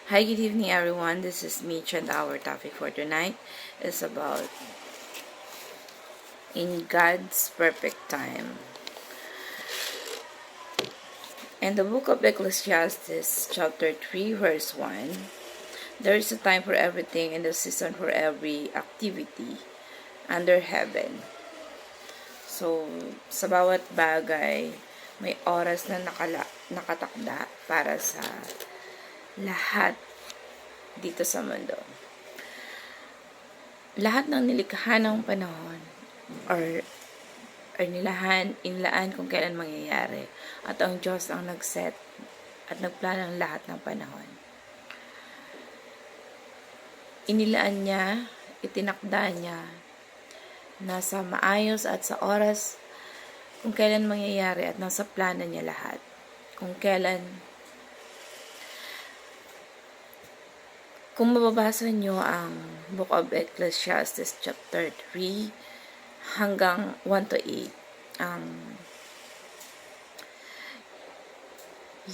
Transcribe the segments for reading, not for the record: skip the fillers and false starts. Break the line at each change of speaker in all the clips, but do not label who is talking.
Hi, good evening, everyone. This is Mitch, and our topic for tonight is about in God's perfect time. In the book of Ecclesiastes, chapter 3, verse 1, there is a time for everything and a season for every activity under heaven. So, sa bawat bagay, may oras na nakatakda para sa lahat dito sa mundo. Lahat ng nilikha ng panahon or inlaan kung kailan mangyayari. At ang Diyos ang nag-set at nagplano ng lahat ng panahon. Inilaan niya, itinakda niya, nasa maayos at sa oras kung kailan mangyayari at nasa plano niya lahat. Kung mababasa nyo ang Book of Ecclesiastes chapter 3 hanggang 1 to 8,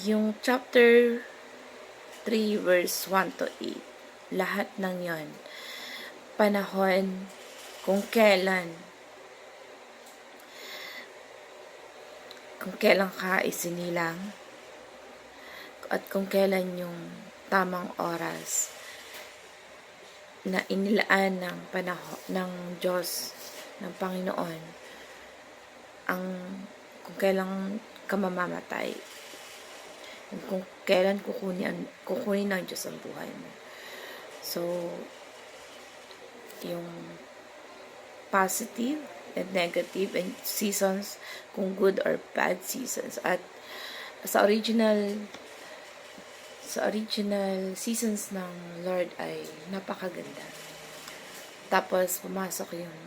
yung chapter 3 verse 1 to 8, lahat ng yon panahon kung kailan ka isinilang at kung kailan yung tamang oras na inilaan ng panahon ng Diyos, ng Panginoon, kung kailan ka mamamatay, kung kailan kukunin ng Diyos ang buhay mo. So, yung positive and negative and seasons, kung good or bad seasons. At sa original seasons ng Lord ay napakaganda. Tapos pumasok yung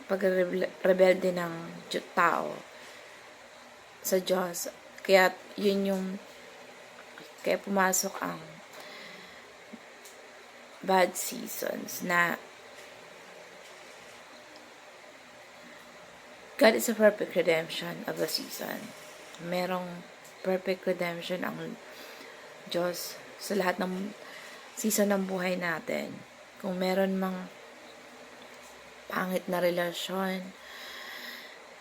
pagrebelde ng tao sa Diyos. Kaya pumasok ang bad seasons na God is a perfect redemption of the season. Merong perfect redemption ang Diyos sa lahat ng season ng buhay natin. Kung meron mang pangit na relasyon,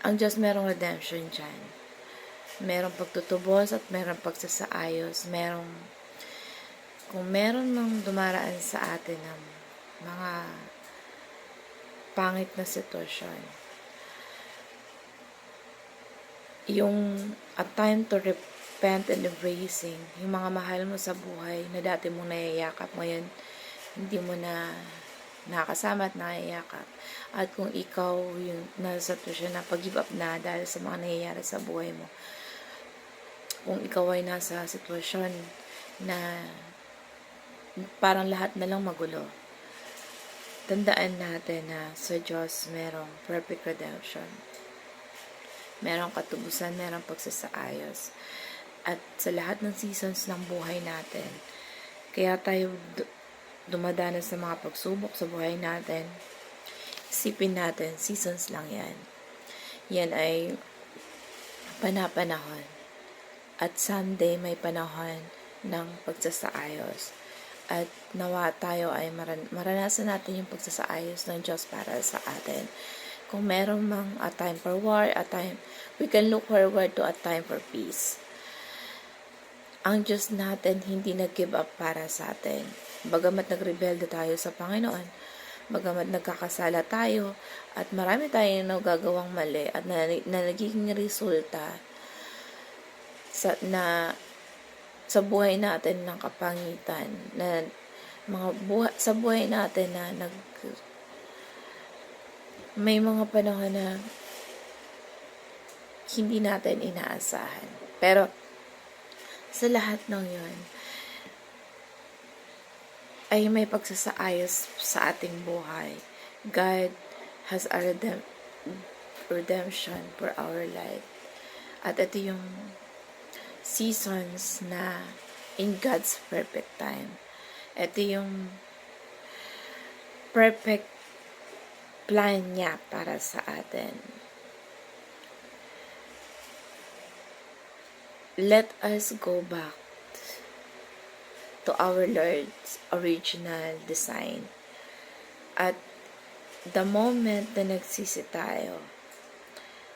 ang Diyos merong redemption dyan. Merong pagtutubos at merong pagsasaayos. Kung meron mang dumaraan sa atin ng mga pangit na sitwasyon, yung a time to repent and embracing, yung mga mahal mo sa buhay na dati mong nayayakap, ngayon hindi mo na nakakasama at nayayakap. At kung ikaw yung nasa sitwasyon na pag-give up na dahil sa mga nangyayari sa buhay mo, kung ikaw ay nasa sitwasyon na parang lahat na lang magulo, tandaan natin na sa Diyos merong perfect redemption. Merong katubusan, merong pagsasaayos. At sa lahat ng seasons ng buhay natin, kaya tayo dumadanas sa mga pagsubok sa buhay natin, isipin natin, seasons lang yan. Yan ay panapanahon. At someday may panahon ng pagsasaayos. At nawa tayo ay maranasan natin yung pagsasaayos ng Diyos para sa atin. Kung meron mang a time for war, we can look forward to a time for peace. Ang Diyos natin hindi nag-give up para sa atin. Bagamat nagrebelde tayo sa Panginoon, bagamat nagkakasala tayo, at marami tayong nagagawang mali, at na nagiging resulta sa buhay natin ng kapangitan, sa buhay natin na may mga panahon na hindi natin inaasahan. Pero sa lahat ng yon ay may pagsasaayos sa ating buhay. God has a redemption for our life. At ito yung seasons na in God's perfect time. Ito yung perfect plan niya para sa atin. Let us go back to our Lord's original design. At the moment na nagsisi tayo,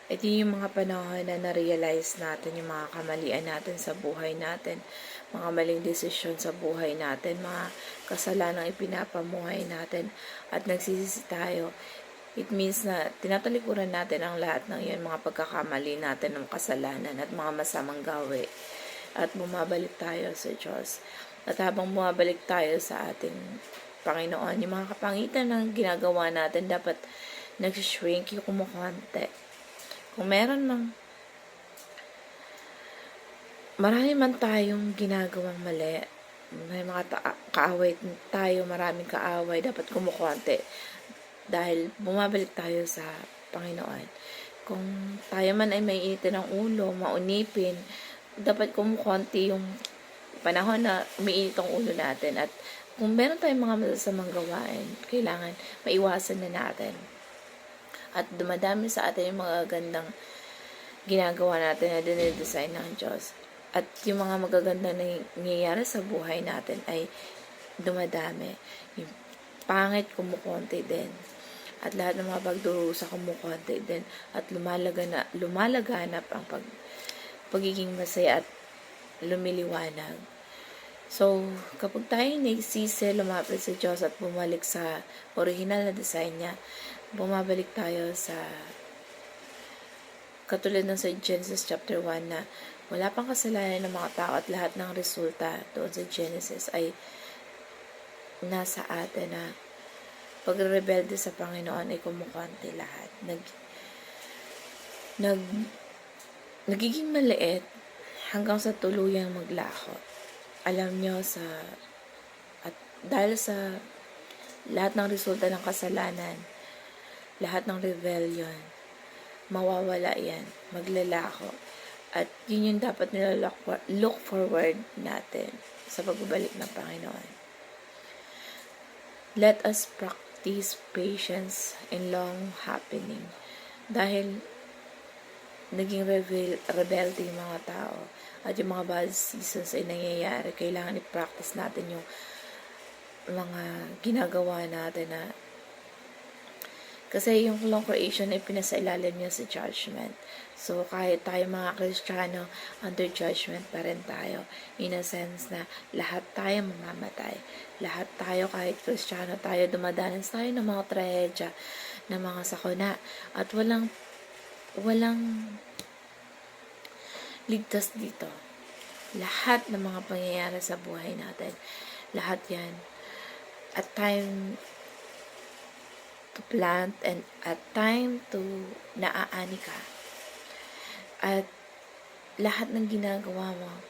ito yung mga panahon na na-realize natin yung mga kamalian natin sa buhay natin, mga maling desisyon sa buhay natin, mga kasalanang ipinapamuhay natin, at nagsisisi tayo. It means na tinatalikuran natin ang lahat ng yan, mga pagkakamali natin ng kasalanan at mga masamang gawi. At bumabalik tayo sa Diyos. At habang bumabalik tayo sa ating Panginoon, yung mga kapangitan ng ginagawa natin dapat nagsishrink, yung kumukonte. Kung meron marami man tayong ginagawang mali, may mga kaaway tayo, maraming kaaway, dapat kumukonte. Dahil bumabalik tayo sa Panginoon. Kung tayo man ay may initin ng ulo, maunipin, dapat kumukonti yung panahon na umiinit ang ulo natin. At kung meron tayong mga masasamang gawain, kailangan maiwasan na natin. At dumadami sa atin yung mga gandang ginagawa natin na dinidesign ng Diyos. At yung mga magagandang nangyayari sa buhay natin ay dumadami. Yung pangit kumukonti din. At lahat ng mga pagdurusa kumukonti din. At lumalaganap ang pagiging masaya at lumiliwanag. So, kapag tayo nagsisi, lumapit sa Diyos at bumalik sa original na design niya, bumabalik tayo sa katulad ng sa Genesis chapter 1 na wala pang kasalanan ng mga tao at lahat ng resulta doon sa Genesis ay nasa atin na pagrebelde sa Panginoon ay kumukonti lahat. Nagiging maliit hanggang sa tuluyang maglako. Alam nyo at dahil sa lahat ng resulta ng kasalanan, lahat ng rebellion, mawawala yan, maglalako. At yun yung dapat look forward natin sa pagbabalik ng Panginoon. Let us practice patience in long happening. Dahil naging rebelde yung mga tao at yung mga bad seasons ay nangyayari, kailangan i-practice natin yung mga ginagawa natin na kasi yung long creation ay pinasailalim niya sa judgment. So, kahit tayo mga Kristiyano, under judgment pa rin tayo. In a sense na lahat tayo mamamatay. Lahat tayo, kahit Kristiyano tayo, dumadanas tayo ng mga trahedya, ng mga sakuna. At walang ligtas dito. Lahat ng mga pangyayari sa buhay natin, lahat yan, at time to plant and at time to naaani ka. At lahat ng ginagawa mo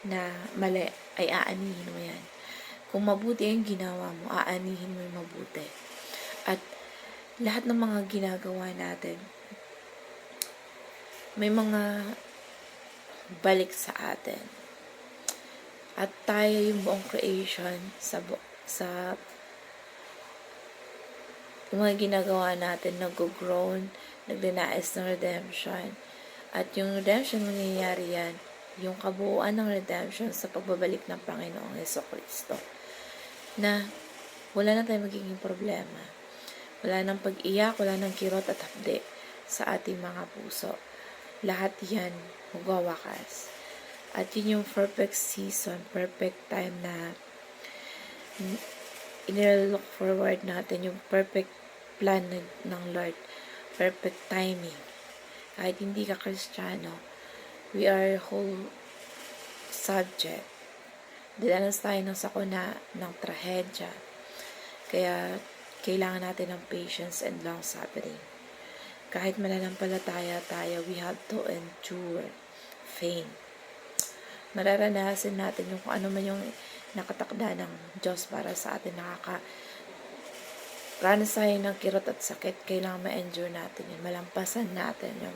na mali ay aanihin mo yan. Kung mabuti ang ginawa mo, aanihin mo yung mabuti. At lahat ng mga ginagawa natin, may mga balik sa atin. At tayo yung buong creation sa mga ginagawa natin, nag-grown, nagdinais ng redemption. At yung redemption, mangyayari yan, yung kabuuan ng redemption sa pagbabalik ng Panginoong Jesucristo. Na wala na tayong magiging problema. Wala nang pag-iyak, wala nang kirot at hapde sa ating mga puso. Lahat yan magwawakas. At yun yung perfect season, perfect time na inilook forward natin, yung perfect plan ng Lord, perfect timing. Kahit hindi ka Kristiyano, we are whole subject. Dilanas tayo ng sakuna, ng trahedya. Kaya, kailangan natin ng patience and long suffering. Kahit malalampalataya tayo, we have to endure pain. Mararanasan natin yung kung ano man yung nakatakda ng Diyos para sa atin, ranas tayo ng kirot at sakit, kailangan ma-endure natin yun, malampasan natin yun.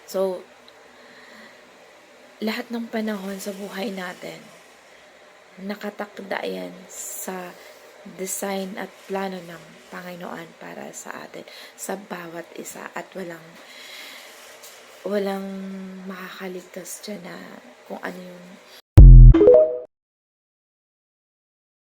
So, lahat ng panahon sa buhay natin, nakatakda yan sa design at plano ng Panginoon para sa atin, sa bawat isa, at walang makakaligtas dyan na kung ano yung